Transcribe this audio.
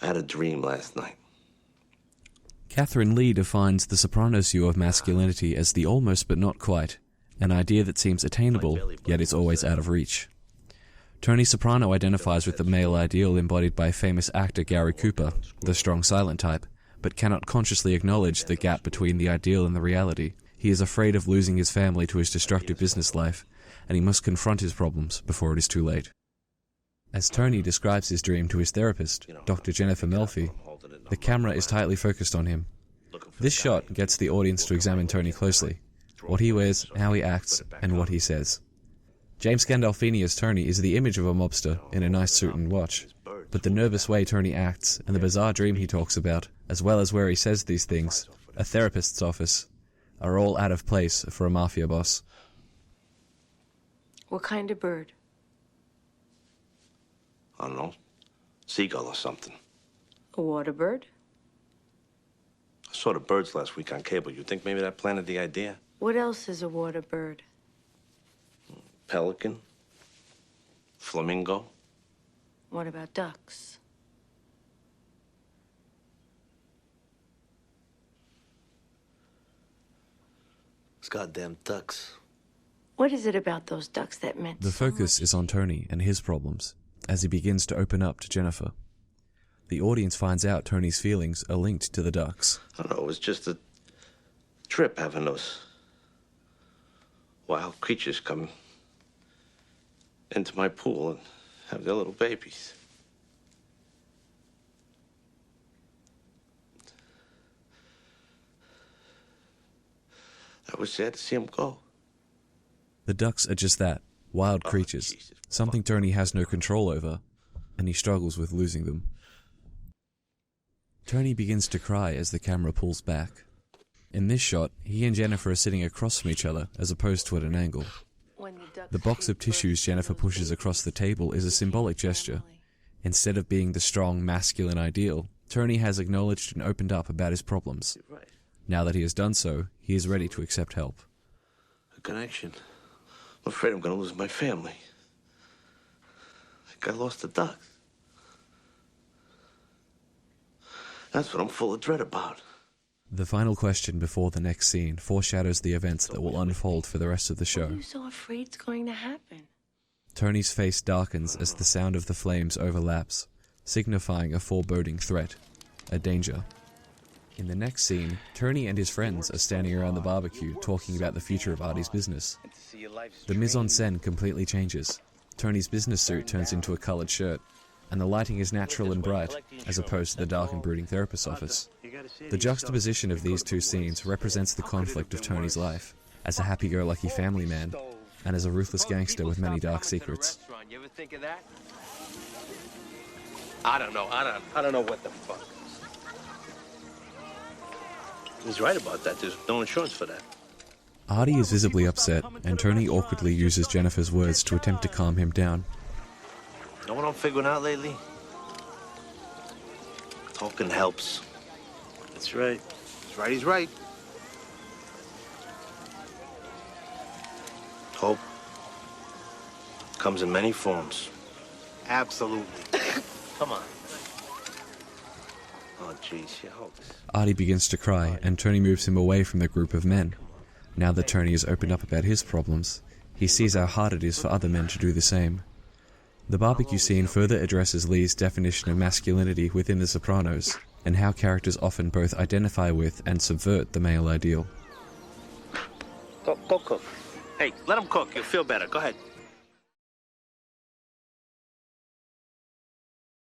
I had a dream last night. Catherine Lee defines the Sopranos' view of masculinity as the almost but not quite, an idea that seems attainable, yet is always out of reach. Tony Soprano identifies with the male ideal embodied by famous actor Gary Cooper, the strong silent type, but cannot consciously acknowledge the gap between the ideal and the reality. He is afraid of losing his family to his destructive business life, and he must confront his problems before it is too late. As Tony describes his dream to his therapist, Dr. Jennifer Melfi, the camera is tightly focused on him. This shot gets the audience to examine Tony closely, what he wears, how he acts, and what he says. James Gandolfini as Tony is the image of a mobster in a nice suit and watch, but the nervous way Tony acts and the bizarre dream he talks about, as well as where he says these things, a therapist's office, are all out of place for a mafia boss. What kind of bird? I don't know. Seagull or something. A water bird? I saw the birds last week on cable. You think maybe that planted the idea? What else is a water bird? Pelican. Flamingo. What about ducks? Those goddamn ducks. What is it about those ducks that meant The focus is on Tony and his problems, as he begins to open up to Jennifer. The audience finds out Tony's feelings are linked to the ducks. I don't know, it was just a trip having those wild creatures come into my pool and have their little babies. I was sad to see them go. The ducks are just that, wild creatures, something Tony has no control over, and he struggles with losing them. Tony begins to cry as the camera pulls back. In this shot, he and Jennifer are sitting across from each other as opposed to at an angle. The box of tissues Jennifer pushes across the table is a symbolic gesture. Instead of being the strong, masculine ideal, Tony has acknowledged and opened up about his problems. Now that he has done so, he is ready to accept help. A connection. I'm afraid I'm going to lose my family. Like I lost the ducks. That's what I'm full of dread about. The final question before the next scene foreshadows the events that will unfold for the rest of the show. What are you so afraid it's going to happen? Tony's face darkens as the sound of the flames overlaps, signifying a foreboding threat, a danger. In the next scene, Tony and his friends are standing around the barbecue talking about the future of Artie's business. The mise-en-scène completely changes. Tony's business suit turns into a coloured shirt, and the lighting is natural and bright, as opposed to the dark and brooding therapist's office. The juxtaposition of these two scenes represents the conflict of Tony's life, as a happy-go-lucky family man, and as a ruthless gangster with many dark secrets. You ever think of that? I don't know what the fuck. He's right about that. There's no insurance for that. Artie is visibly upset, and Tony awkwardly uses Jennifer's words to attempt to calm him down. Know what I'm figuring out lately? Talking helps. That's right. He's right. Hope comes in many forms. Absolutely. Come on. Oh, jeez, you hope. Artie begins to cry, and Tony moves him away from the group of men. Now that Tony has opened up about his problems, he sees how hard it is for other men to do the same. The barbecue scene further addresses Lee's definition of masculinity within The Sopranos, and how characters often both identify with and subvert the male ideal. Go cook. Hey, let him cook. You'll feel better. Go ahead.